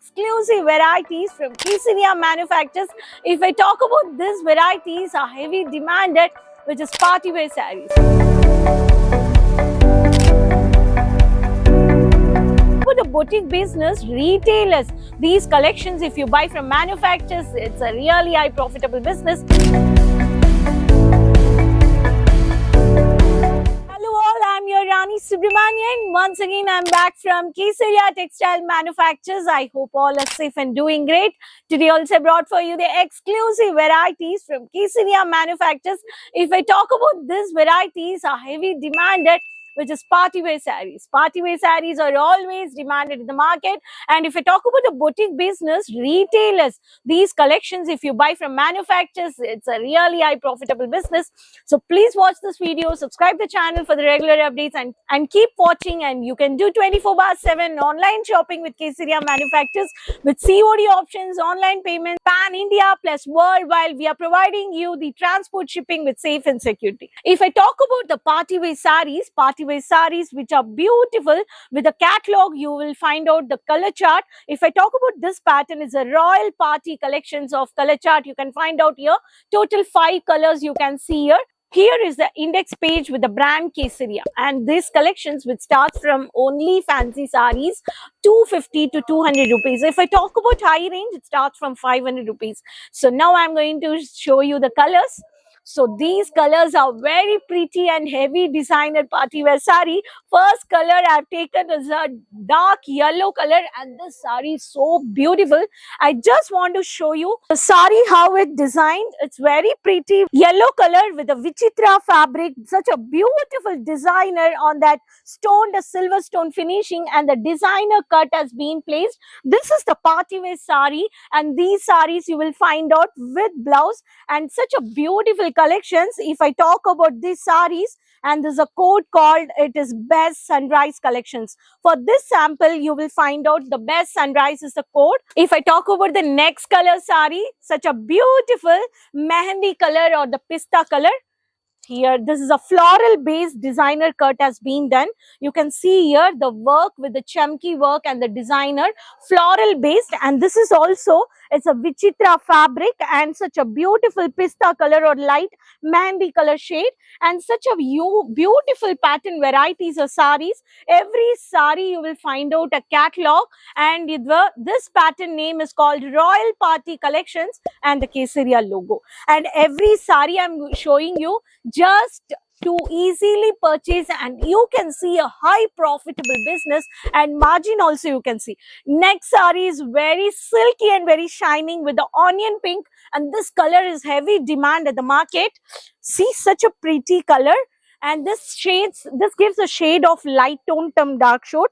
exclusive varieties from Kesaria Manufactures. If I talk about these varieties are heavy demanded, which is party wear sarees. For the boutique business, retailers, these collections, if you buy from manufacturers, it's a really high profitable business. Hello all, I'm your Rani Subramanian. Once again, I'm back from Kesaria Textile Manufacturers. I hope all are safe and doing great. Today also brought for you the exclusive varieties from Kesaria Manufacturers. If I talk about these varieties are heavy demanded, which is party wear sarees. Party wear sarees are always demanded in the market. And if I talk about the boutique business, retailers, these collections, if you buy from manufacturers, it's a really high profitable business. So please watch this video, subscribe the channel for the regular updates and keep watching. And you can do 24/7 online shopping with Kesaria Manufacturers with COD options, online payment, pan India plus worldwide. We are providing you the transport shipping with safe and security. If I talk about the party wear sarees which are beautiful with the catalog, you will find out the color chart. If I talk about this pattern, is a royal party collections of color chart. You can find out here total 5 colors you can see here. Here is the index page with the brand Kesaria, and these collections which starts from only fancy sarees 250 to 200 rupees. If I talk about high range, it starts from 500 rupees. So now I'm going to show you the colors. So these colors are very pretty and heavy designer party wear saree. First color I've taken is a dark yellow color, and this saree is so beautiful. I just want to show you the saree, how it designed. It's very pretty yellow color with a Vichitra fabric. Such a beautiful designer on that stone, the silver stone finishing, and the designer cut has been placed. This is the party wear saree, and these sarees you will find out with blouse, and such a beautiful collections. If I talk about these sarees, and there's a code called, it is Best Sunrise Collections. For this sample, you will find out the Best Sunrise is the code. If I talk about the next color saree, such a beautiful mehendi color or the pista color. Here, this is a floral based designer cut has been done. You can see here the work with the chunky work and the designer floral based, and this is also, it's a Vichitra fabric and such a beautiful pista color or light mehendi color shade, and such a beautiful pattern varieties of sarees. Every saree you will find out a catalog, and this pattern name is called Royal Party Collections and the Kesaria logo. And every saree I'm showing you just to easily purchase, and you can see a high profitable business and margin also you can see. Next saree is very silky and very shining with the onion pink, and this color is heavy demand at the market. See, such a pretty color, and this gives a shade of light tone come dark shade,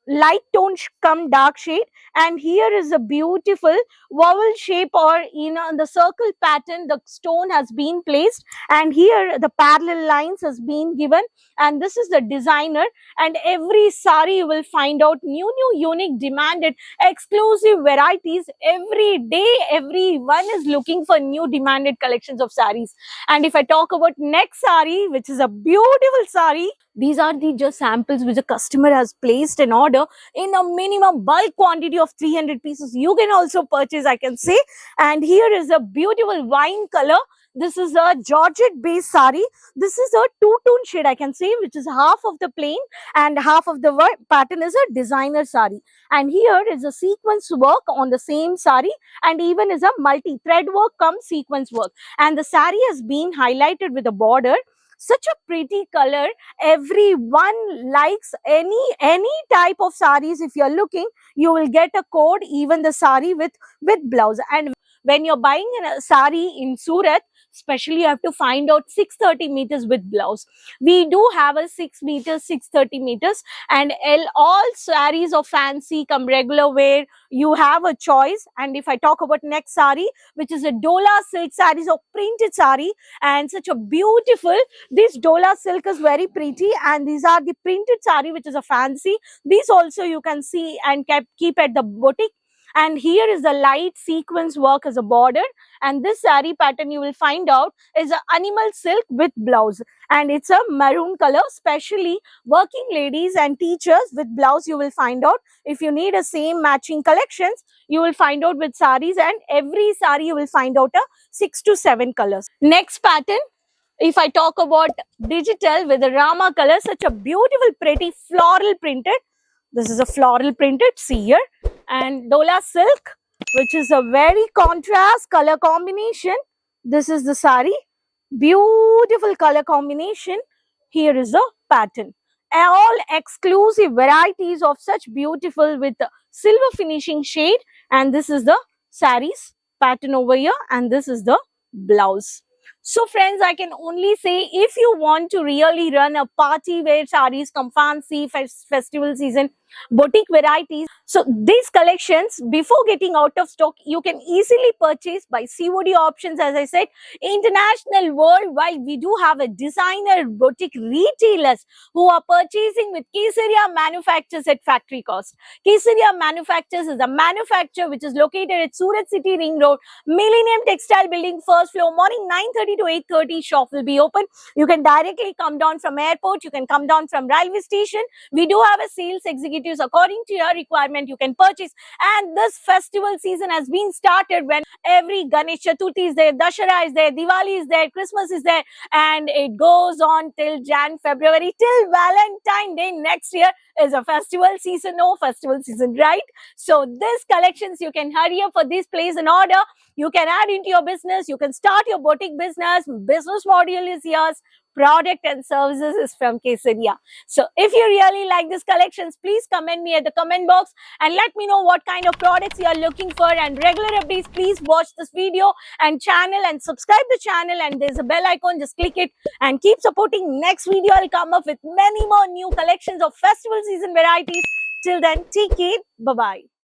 light tone come dark shade. And here is a beautiful vowel shape, or the circle pattern the stone has been placed, and here the parallel lines has been given, and this is the designer. And every saree you will find out new unique demanded exclusive varieties. Every day everyone is looking for new demanded collections of sarees. And if I talk about next saree, which is a beautiful saree, these are the just samples which the customer has placed an order in a minimum bulk quantity of 300 pieces. You can also purchase, I can say. And here is a beautiful wine color. This is a Georgette based saree. This is a two-tone shade, I can say, which is half of the plain and half of the pattern is a designer saree. And here is a sequence work on the same saree, and even is a multi-thread work come sequence work. And the saree has been highlighted with a border. Such a pretty color. Everyone likes any type of sarees. If you're looking, you will get a code, even the saree with blouse. And when you're buying a saree in Surat, especially you have to find out 630 meters with blouse. We do have a 6 meters, 630 meters, and all sarees of fancy come regular wear. You have a choice. And if I talk about next saree, which is a Dola silk sarees or printed saree, and such a beautiful, this Dola silk is very pretty, and these are the printed saree which is a fancy. These also you can see and keep at the boutique. and here is the light sequence work as a border. And this saree pattern you will find out is a animal silk with blouse, and it's a maroon color. Especially working ladies and teachers with blouse, you will find out. If you need a same matching collections, you will find out with sarees, and every saree you will find out a 6 to 7 colors. Next pattern, if I talk about digital with the Rama color, such a beautiful pretty floral printed. This is a floral printed, see here, and Dola silk, which is a very contrast color combination. This is the saree, beautiful color combination. Here is the pattern. All exclusive varieties of such beautiful with silver finishing shade, and this is the sarees pattern over here, and this is the blouse. So friends, I can only say, if you want to really run a party wear sarees, come fancy festival season, boutique varieties. So these collections, before getting out of stock, you can easily purchase by COD options. As I said, international, worldwide, we do have a designer boutique retailers who are purchasing with Kesaria Manufactures at factory cost. Kesaria Manufactures is a manufacturer which is located at Surat City Ring Road, Millennium Textile Building, first floor. Morning 9:30 to 8:30, shop will be open. You can directly come down from airport, you can come down from railway station. We do have a sales executives. According to your requirement, you can purchase. And this festival season has been started when every Ganesh Chaturthi is there, Dashara is there, Diwali is there, Christmas is there, and it goes on till February, till Valentine Day next year is a festival season. No festival season, right? So these collections, you can hurry up for this, place an order. You can add into your business. You can start your boutique business. Business model is yours. Product and services is from Kesaria. So if you really like these collections, please comment me at the comment box and let me know what kind of products you are looking for. And regular updates, please watch this video and channel and subscribe the channel. And there's a bell icon, just click it and keep supporting. Next video, I'll come up with many more new collections of festival season varieties. Till then, take care. Bye-bye.